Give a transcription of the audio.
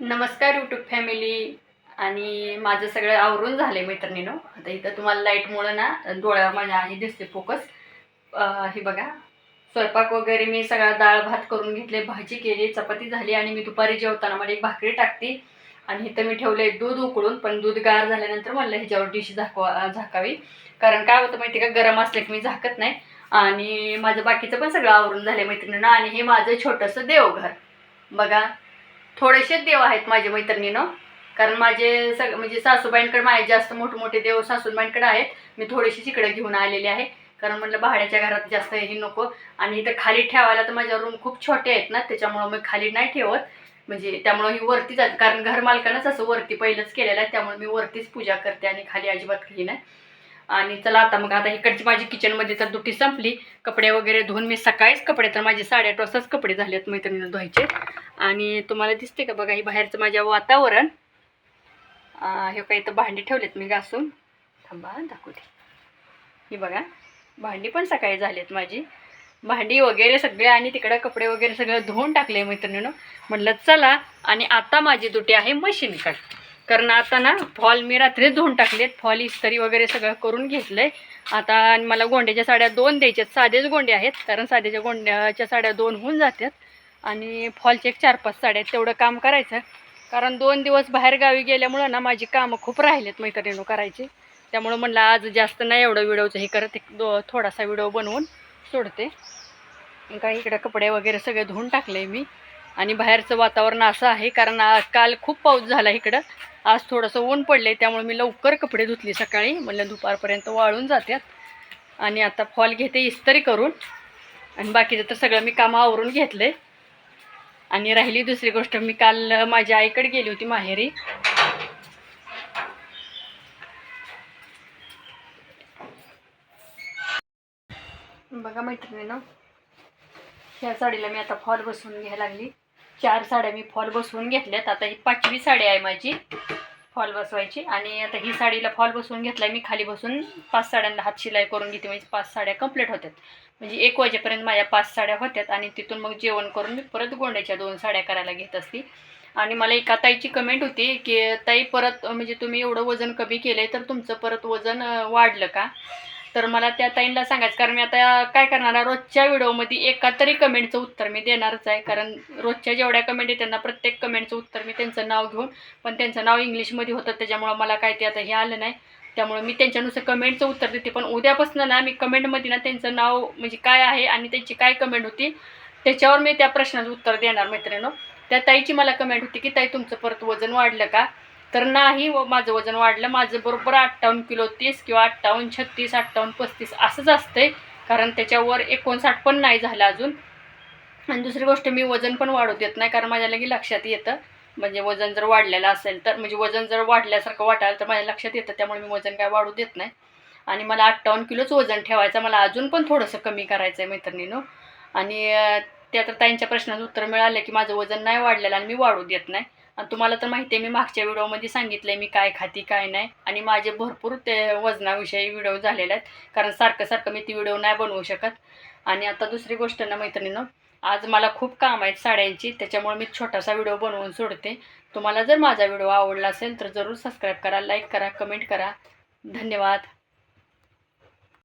नमस्कार YouTube family. आणि माझं सगळं आवरून झालं आहे मैत्रिणीनं. आता इथं तुम्हाला लाईटमुळं ना डोळ्यावर माझ्या हे दिसते फोकस. हे बघा, स्वयंपाक वगैरे मी सगळा डाळ भात करून घेतले, भाजी केली, चपाती झाली आणि मी दुपारी जेवताना मला एक भाकरी टाकते. आणि इथं मी ठेवले दूध उकळून, पण दूध गार झाल्यानंतर म्हणलं ह्याच्यावर डिश झाकावी. कारण काय होतं माहिती का, गरम असलं की मी झाकत नाही. आणि माझं बाकीचं पण सगळं आवरून झालं मैत्रिणीनं. आणि हे माझं छोटंसं देवघर बघा. थोडेसेच देव आहेत माझ्या मैत्रिणीनं. कारण माझे म्हणजे सासूबाईंकडे माझे जास्त मोठे देव सासूबाईंकडे आहेत. मी थोडीशी इकडे घेऊन आलेली आहे. कारण म्हटलं भाड्याच्या घरात जास्त हे नको. आणि इथं खाली ठेवायला तर माझ्या रूम खूप छोटे आहेत ना, त्याच्यामुळं मी खाली नाही ठेवत. म्हणजे त्यामुळं ही वरतीच आहे, कारण घरमालकानंच असं वरती पहिलंच केलेलं आहे. त्यामुळे मी वरतीच पूजा करते आणि खाली अजिबात काही नाही. आणि चला आता मग आता इकडची माझी किचनमध्ये तर दुटी संपली. कपडे वगैरे धुवून मी सकाळीच कपडे, तर माझे 8:30 वाजताच कपडे झालेत मैत्रिणीनं धुवायचे. आणि तुम्हाला दिसते का बघा, ही बाहेरचं माझ्या वातावरण. हे काही तर भांडी ठेवलेत मी घासून. थांबा दाखवते. ही बघा, भांडी पण सकाळी झालीत माझी, भांडी वगैरे सगळे. आणि तिकडं कपडे वगैरे सगळं धुवून टाकले मैत्रिणीनं. म्हटलं चला. आणि आता माझी दुटी आहे मशीनकडे. कारण आता ना फॉल मी रात्रीच धुवून टाकलेत, फॉल इस्त्री वगैरे सगळं करून घेतलंय. आता मला गोंड्याच्या साड्या 2 द्यायच्यात, साधेच गोंडे आहेत. कारण साध्याच्या गोंड्याच्या साड्या 2 होऊन जातात. आणि फॉलचे एक 4-5 साड्या आहेत, तेवढं काम करायचं. कारण 2 दिवस बाहेर गावी गेल्यामुळं ना माझी कामं खूप राहिलेत मैत्रिणीनं करायची. त्यामुळं म्हणलं आज जास्त नाही एवढं व्हिडिओचं हे करत, थोडासा व्हिडिओ बनवून सोडते. काही इकडे कपडे वगैरे सगळे धुवून टाकले मी. आणि बाहेरचं वातावरण असं आहे, कारण काल खूप पाऊस झाला इकडं. आज थोडंसं ऊन पडले, त्यामुळे मी लवकर कपडे धुतली सकाळी. म्हणलं दुपारपर्यंत वाळून जातात. आणि आता फॉल घेते इस्त्री करून. आणि बाकीचं तर सगळं मी कामं आवरून घेतले. आणि राहिली दुसरी गोष्ट, मी काल माझ्या आईकडे गेली होती माहेरी. बघा मैत्रिणीनं, ह्या साडीला मी आता फॉल बसवून घ्यायला लागली. 4 साड्या मी फॉल बसवून घेतल्यात. आता ही 5वी साडी आहे माझी फॉल बसवायची. आणि आता ही साडीला फॉल बसवून घेतला मी. खाली बसून 5 साड्यांना हात शिलाई करून घेते, म्हणजे 5 साड्या कंप्लीट होत्यात. म्हणजे 1 वाजेपर्यंत माझ्या 5 साड्या होत्यात. आणि तिथून मग जेवण करून मी परत गोंड्याच्या 2 साड्या करायला घेत असते. आणि मला एका ताईची कमेंट होती की ताई परत म्हणजे तुम्ही एवढं वजन कमी केलं आहे, तर तुमचं परत वजन वाढलं का? तर मला त्या ताईंना सांगायचं, कारण मी आता काय करणार आहे, रोजच्या व्हिडिओमध्ये एका तरी कमेंटचं उत्तर मी देणारच आहे. कारण रोजच्या जेवढ्या कमेंट आहे त्यांना प्रत्येक कमेंटचं उत्तर मी त्यांचं नाव घेऊन, पण त्यांचं नाव इंग्लिशमध्ये होतं त्याच्यामुळं मला काय ते आता हे आलं नाही. त्यामुळे मी त्यांच्यानुसार कमेंटचं उत्तर देते. पण उद्यापासून ना मी कमेंटमध्ये ना त्यांचं नाव म्हणजे काय आहे आणि त्यांची काय कमेंट होती त्याच्यावर मी त्या प्रश्नाचं उत्तर देणार मैत्रिणींनो. त्या ताईची मला कमेंट होती की ताई तुमचं परत वजन वाढलं का? तर नाही, माझं वजन वाढलं. माझं बरोबर 58 किलो 30 किंवा 58 36 58 35 असंच असतंय. कारण त्याच्यावर 59 पण नाही झालं अजून. आणि दुसरी गोष्ट, मी वजन पण वाढू देत नाही, कारण माझ्या लगे लक्षात येतं. म्हणजे वजन जर वाढलेलं असेल तर, म्हणजे वजन जर वाढल्यासारखं वाटायला तर माझ्या लक्षात येतं. त्यामुळे मी वजन काय वाढू देत नाही. आणि मला 58 किलोच वजन ठेवायचं, मला अजून पण थोडंसं कमी करायचं आहे मैत्रिणीनं. आणि त्या तर ताईंच्या प्रश्नाचं उत्तर मिळालं की माझं वजन नाही वाढलेलं आणि मी वाढू देत नाही. आणि तुम्हाला तर माहिती आहे, मी मागच्या व्हिडिओमध्ये सांगितलं आहे मी काय खाती काय नाही. आणि माझे भरपूर ते वजनाविषयी व्हिडिओ झालेले आहेत, कारण सारखं मी ती व्हिडिओ नाही बनवू शकत. आणि आता दुसरी गोष्ट ना मैत्रिणीनं, आज मला खूप काम आहेत साड्यांची, त्याच्यामुळे मी छोटासा व्हिडिओ बनवून सोडते. तुम्हाला जर माझा व्हिडिओ आवडला असेल तर जरूर सबस्क्राईब करा, लाईक करा, कमेंट करा. धन्यवाद.